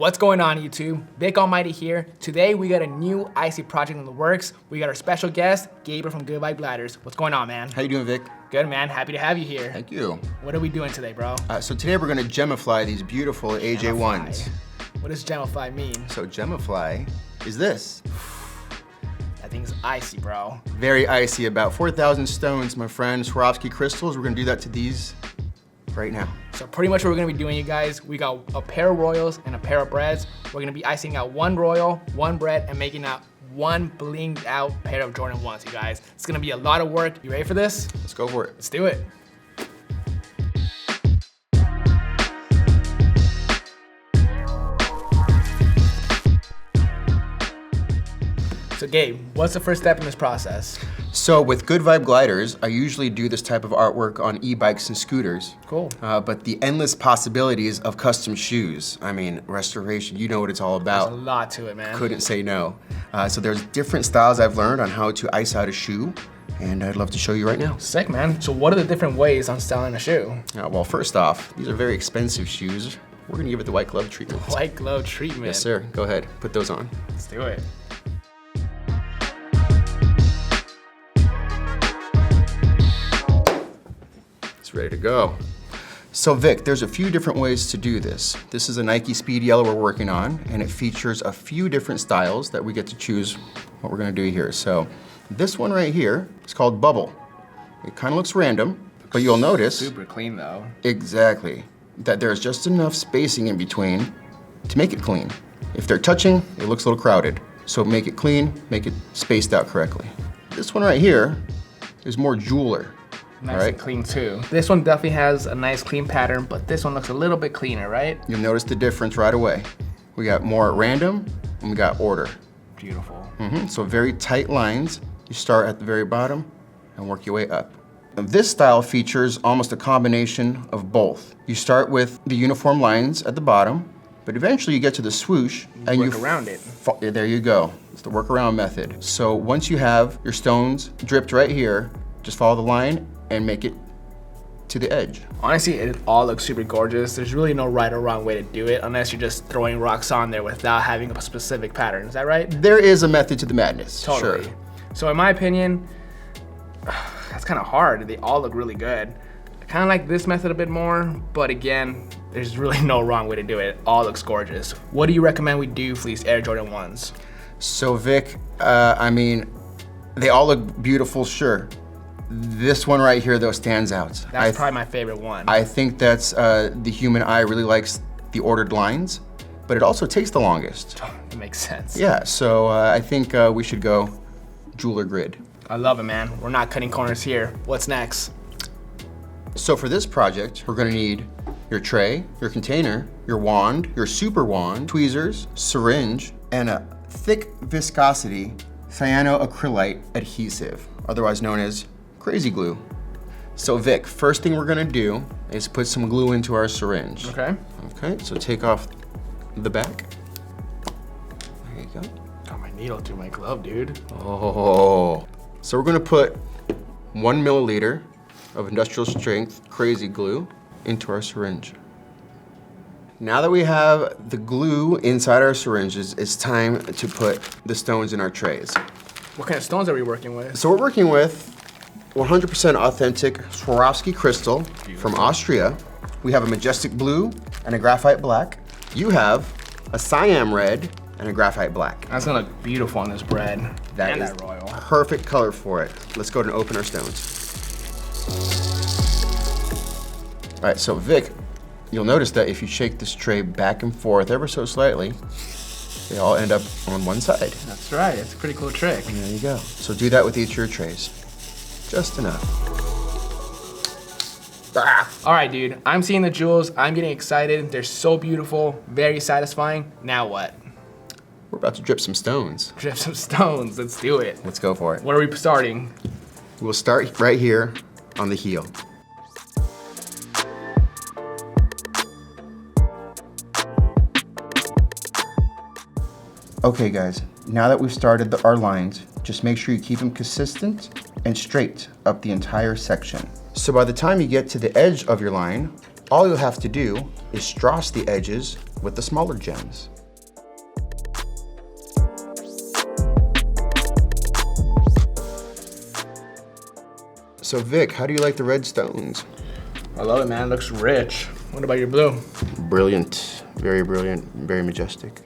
What's going on, YouTube? Vic Almighty here. Today we got a new icy project in the works. We got our special guest, Gabe from Good Vibe Gliders. What's going on, man? How you doing, Vic? Good, man. Happy to have you here. Thank you. What are we doing today, bro? So today we're gonna gemify these beautiful AJ1s. What does gemify mean? So gemify is this. That thing's icy, bro. Very icy, about 4,000 stones, my friend. Swarovski crystals, we're gonna do that to these right now. So pretty much what we're gonna be doing, you guys, we got a pair of Royals and a pair of Breds. We're gonna be icing out one Royal, one Bred, and making out one blinged out pair of Jordan 1s, you guys. It's gonna be a lot of work. You ready for this? Let's go for it. Let's do it. So Gabe, what's the first step in this process? So with Good Vibe Gliders, I usually do this type of artwork on e-bikes and scooters. Cool. But the endless possibilities of custom shoes, I mean, restoration, you know what it's all about. There's a lot to it, man. Couldn't say no. So there's different styles I've learned on how to ice out a shoe, and I'd love to show you right now. Sick, man. So what are the different ways on styling a shoe? Well, first off, these are very expensive shoes. We're gonna give it the white glove treatment. White glove treatment. Yes, sir. Go ahead, put those on. Let's do it. Ready to go. So Vic, there's a few different ways to do this. This is a Nike Speed Yellow we're working on, and it features a few different styles that we get to choose what we're gonna do here. So this one right here is called Bubble. It kind of looks random, but you'll notice. Super clean though. Exactly. That there's just enough spacing in between to make it clean. If they're touching, it looks a little crowded. So make it clean, make it spaced out correctly. This one right here is more jeweler. Nice and clean too. This one definitely has a nice clean pattern, but this one looks a little bit cleaner, right? You'll notice the difference right away. We got more at random and we got order. Beautiful. So very tight lines. You start at the very bottom and work your way up. Now, this style features almost a combination of both. You start with the uniform lines at the bottom, but eventually you get to the swoosh and you work around it. There you go. It's the workaround method. So once you have your stones dripped right here, just follow the line and make it to the edge. Honestly, it all looks super gorgeous. There's really no right or wrong way to do it unless you're just throwing rocks on there without having a specific pattern. Is that right? There is a method to the madness. Totally. Sure. So in my opinion, that's kind of hard. They all look really good. I kind of like this method a bit more, but again, there's really no wrong way to do it. It all looks gorgeous. What do you recommend we do for these Air Jordan 1s? So Vic, I mean, they all look beautiful, sure. This one right here, though, stands out. That's probably my favorite one. I think that's the human eye really likes the ordered lines, but it also takes the longest. It makes sense. Yeah, so I think we should go jeweler grid. I love it, man. We're not cutting corners here. What's next? So for this project, we're gonna need your tray, your container, your wand, your super wand, tweezers, syringe, and a thick viscosity cyanoacrylate adhesive, otherwise known as crazy glue. So Vic, first thing we're gonna do is put some glue into our syringe. Okay. Okay, so take off the back. There you go. Got my needle through my glove, dude. Oh. So we're gonna put 1 milliliter of industrial strength crazy glue into our syringe. Now that we have the glue inside our syringes, it's time to put the stones in our trays. What kind of stones are we working with? So we're working with 100% authentic Swarovski crystal from Austria. We have a majestic blue and a graphite black. You have a cyan red and a graphite black. That's gonna look beautiful on this bread. That is Royal. Perfect color for it. Let's go ahead and open our stones. All right, so Vic, you'll notice that if you shake this tray back and forth ever so slightly, they all end up on one side. That's right, it's a pretty cool trick. And there you go. So do that with each of your trays. Just enough. All right, dude, I'm seeing the jewels. I'm getting excited. They're so beautiful, very satisfying. Now what? We're about to drip some stones. Drip some stones, let's do it. Let's go for it. Where are we starting? We'll start right here on the heel. Okay guys, now that we've started our lines, just make sure you keep them consistent and straight up the entire section. So by the time you get to the edge of your line, all you'll have to do is strass the edges with the smaller gems. So Vic, how do you like the red stones? I love it, man. It looks rich. What about your blue? Brilliant, very majestic.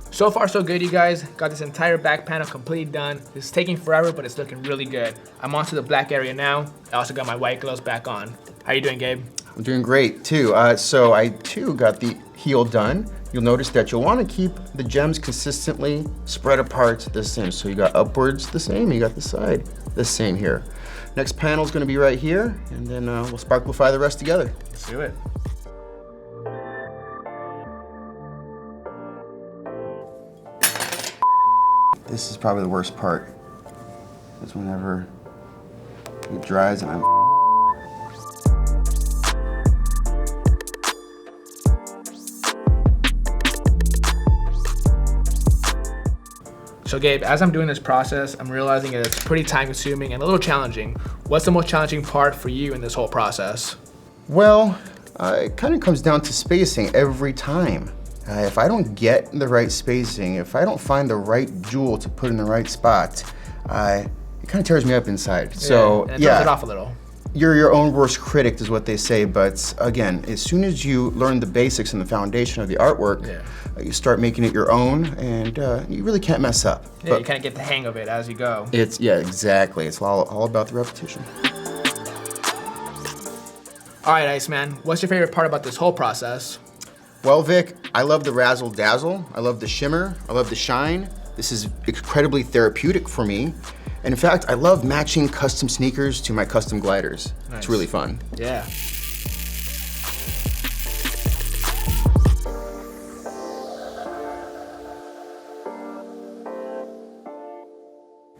So far, so good, you guys. Got this entire back panel completely done. It's taking forever, but it's looking really good. I'm onto the black area now. I also got my white gloves back on. How you doing, Gabe? I'm doing great too. So I too got the heel done. You'll notice that you'll want to keep the gems consistently spread apart the same. So you got upwards the same, you got the side the same here. Next panel is going to be right here, and then we'll sparklify the rest together. Let's do it. This is probably the worst part, is whenever it dries and I'm So Gabe, as I'm doing this process, I'm realizing that it's pretty time consuming and a little challenging. What's the most challenging part for you in this whole process? Well, it kind of comes down to spacing every time. If I don't get the right spacing, if I don't find the right jewel to put in the right spot, it kind of tears me up inside. So and it throws it off a little. You're your own worst critic is what they say, but again, as soon as you learn the basics and the foundation of the artwork, you start making it your own, and you really can't mess up. Yeah, but you kind of get the hang of it as you go. Yeah, exactly. It's all about the repetition. All right, Iceman, what's your favorite part about this whole process? Well, Vic, I love the razzle dazzle. I love the shimmer. I love the shine. This is incredibly therapeutic for me. And in fact, I love matching custom sneakers to my custom gliders. Nice. It's really fun. Yeah.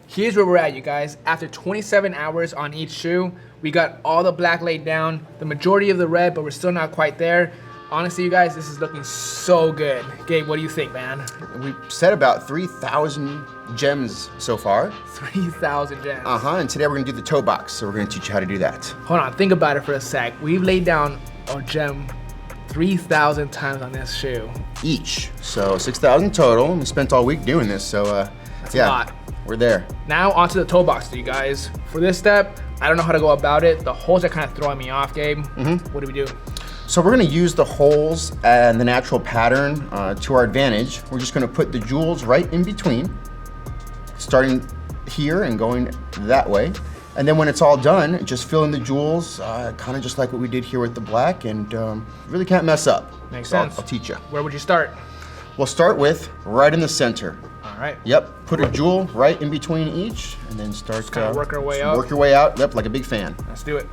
Here's where we're at, you guys. After 27 hours on each shoe, we got all the black laid down, the majority of the red, but we're still not quite there. Honestly, you guys, this is looking so good. Gabe, what do you think, man? We've set about 3,000 gems so far. 3,000 gems. And today we're gonna do the toe box, so we're gonna teach you how to do that. Hold on, think about it for a sec. We've laid down a gem 3,000 times on this shoe. Each, so 6,000 total. We spent all week doing this, so That's a lot. We're there. Now onto the toe box, you guys. For this step, I don't know how to go about it. The holes are kind of throwing me off, Gabe. What do we do? So we're gonna use the holes and the natural pattern to our advantage. We're just gonna put the jewels right in between, starting here and going that way. And then when it's all done, just fill in the jewels, kind of just like what we did here with the black, and really can't mess up. Makes So sense. I'll teach you. Where would you start? We'll start with right in the center. All right. Yep, put a jewel right in between each, and then start Just kinda work our way up. Work your way out, yep, like a big fan. Let's do it.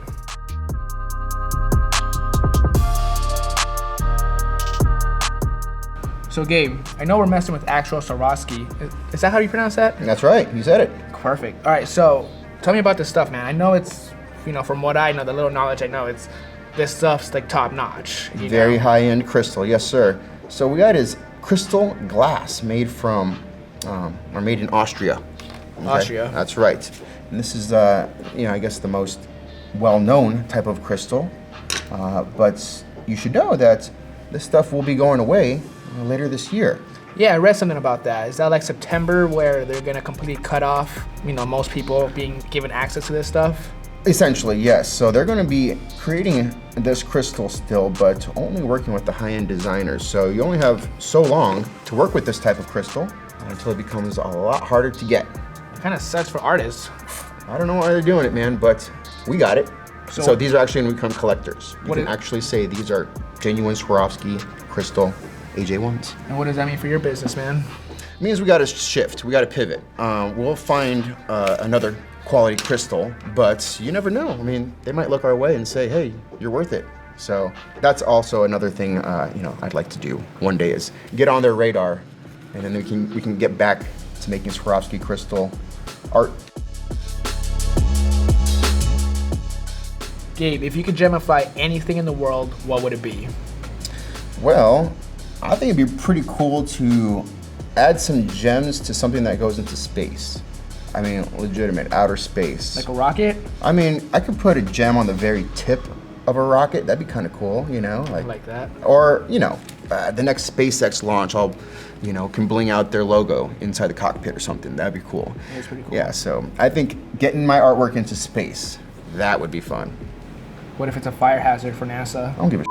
So Gabe, I know we're messing with actual Swarovski. Is that how you pronounce that? That's right, you said it. Perfect. All right, so tell me about this stuff, man. I know it's, from what I know, the little knowledge I know, this stuff's like top notch. Very high-end crystal, yes sir. So we got is crystal glass made from, or made in Austria. Okay? Austria. That's right. And this is, I guess the most well-known type of crystal. But you should know that this stuff will be going away later this year. Yeah, I read something about that. Is that like September where they're gonna completely cut off, most people being given access to this stuff? Essentially, yes. So they're going to be creating this crystal still, but only working with the high-end designers. So you only have so long to work with this type of crystal until it becomes a lot harder to get. It kind of sucks for artists. I don't know why they're doing it, man, but we got it. So these are actually going to become collectors. You can actually say these are genuine Swarovski crystal AJ1s. And what does that mean for your business, man? It means we got to shift. We got to pivot. We'll find another quality crystal, but you never know. I mean, they might look our way and say, hey, you're worth it. So that's also another thing, I'd like to do one day is get on their radar, and then we can get back to making Swarovski crystal art. Gabe, if you could gemify anything in the world, what would it be? Well, I think it'd be pretty cool to add some gems to something that goes into space. I mean, legitimate outer space. Like a rocket? I mean, I could put a gem on the very tip of a rocket. That'd be kind of cool, you know? Like that. Or, you know, the next SpaceX launch, I'll, you know, can bling out their logo inside the cockpit or something. That'd be cool. That's pretty cool. Yeah, so I think getting my artwork into space, that would be fun. What if it's a fire hazard for NASA? I don't give a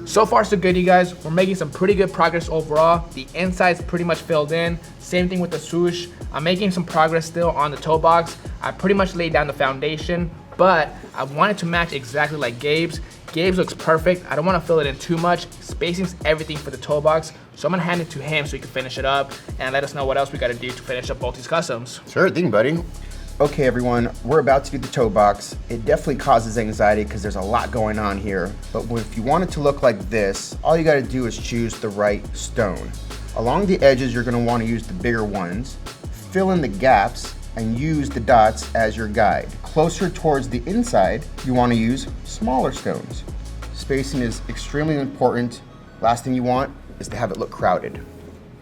So far so good, you guys. We're making some pretty good progress overall. The inside's pretty much filled in. Same thing with the swoosh. I'm making some progress still on the toe box. I pretty much laid down the foundation, but I want it to match exactly like Gabe's. Gabe's looks perfect. I don't want to fill it in too much. Spacing's everything for the toe box, so I'm gonna hand it to him so he can finish it up and let us know what else we gotta do to finish up both these customs. Sure thing, buddy. Okay, everyone, we're about to do the toe box. It definitely causes anxiety because there's a lot going on here. But if you want it to look like this, all you gotta do is choose the right stone. Along the edges, you're gonna wanna use the bigger ones, fill in the gaps, and use the dots as your guide. Closer towards the inside, you wanna use smaller stones. Spacing is extremely important. Last thing you want is to have it look crowded.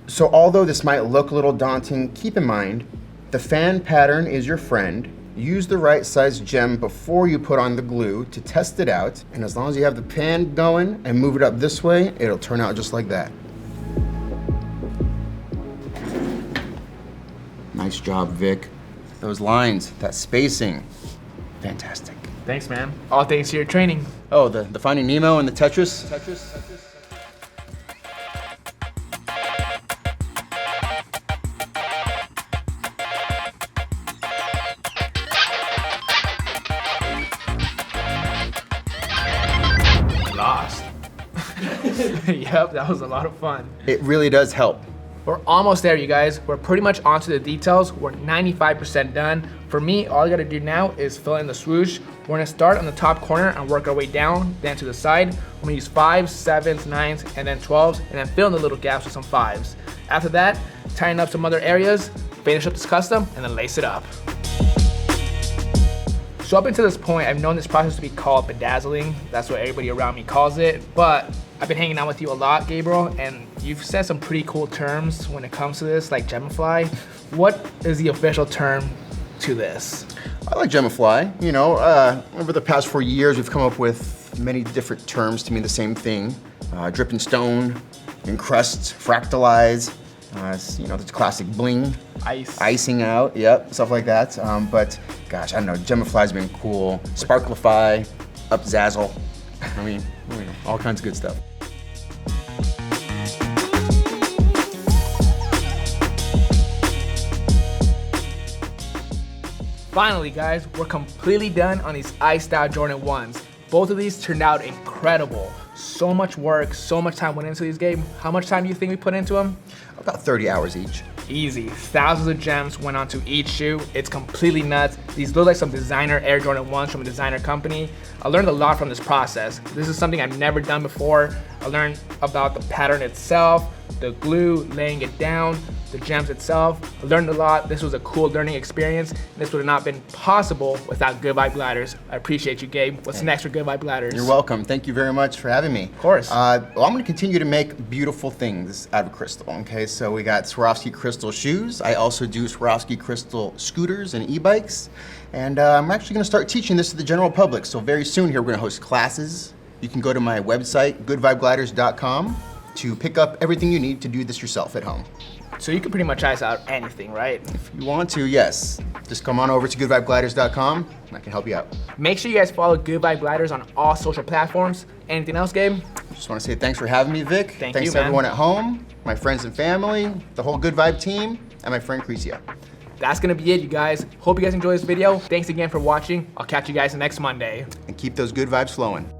So although this might look a little daunting, keep in mind, the fan pattern is your friend. Use the right size gem before you put on the glue to test it out. And as long as you have the pan going and move it up this way, it'll turn out just like that. Nice job, Vic. Those lines, that spacing, fantastic. Thanks, man. All thanks to your training. Oh, the Finding Nemo and the Tetris? Lost. Yep, that was a lot of fun. It really does help. We're almost there, you guys. We're pretty much onto the details. We're 95% done. For me, all I gotta do now is fill in the swoosh. We're gonna start on the top corner and work our way down, then to the side. I'm gonna use 5s, 7s, 9s, and then 12s, and then fill in the little gaps with some 5s. After that, tighten up some other areas, finish up this custom, and then lace it up. So up until this point, I've known this process to be called bedazzling. That's what everybody around me calls it. But I've been hanging out with you a lot, Gabriel, and you've said some pretty cool terms when it comes to this, like gemify. What is the official term to this? I like gemify. You know, over the past 4 years, we've come up with many different terms to mean the same thing. Drip and stone, encrust, fractalize. You know, the classic bling. Icing out, yep, stuff like that. But gosh, I don't know, gemify's been cool. Sparklify, upzazzle. I mean, all kinds of good stuff. Finally, guys, we're completely done on these ice-style Jordan 1s. Both of these turned out incredible. So much work, so much time went into these, Gabe. How much time do you think we put into them? About 30 hours each. Easy. Thousands of gems went onto each shoe. It's completely nuts. These look like some designer Air Jordan 1s from a designer company. I learned a lot from this process. This is something I've never done before. I learned about the pattern itself, the glue, laying it down, the gems itself. I learned a lot. This was a cool learning experience. This would have not been possible without Good Vibe Gliders. I appreciate you, Gabe. What's next for Good Vibe Gliders? You're welcome. Thank you very much for having me. Of course. Well, I'm gonna continue to make beautiful things out of crystal, okay? So we got Swarovski crystal shoes. I also do Swarovski crystal scooters and e-bikes. And I'm actually gonna start teaching this to the general public. So very soon here, we're gonna host classes. You can go to my website, goodvibegliders.com, to pick up everything you need to do this yourself at home. So you can pretty much ice out anything, right? If you want to, yes. Just come on over to goodvibegliders.com and I can help you out. Make sure you guys follow Good Vibe Gliders on all social platforms. Anything else, Gabe? Just want to say thanks for having me, Vic. Thanks to man. Everyone at home, my friends and family, the whole Good Vibe team, and my friend Crecia. That's gonna be it, you guys. Hope you guys enjoyed this video. Thanks again for watching. I'll catch you guys next Monday. And keep those good vibes flowing.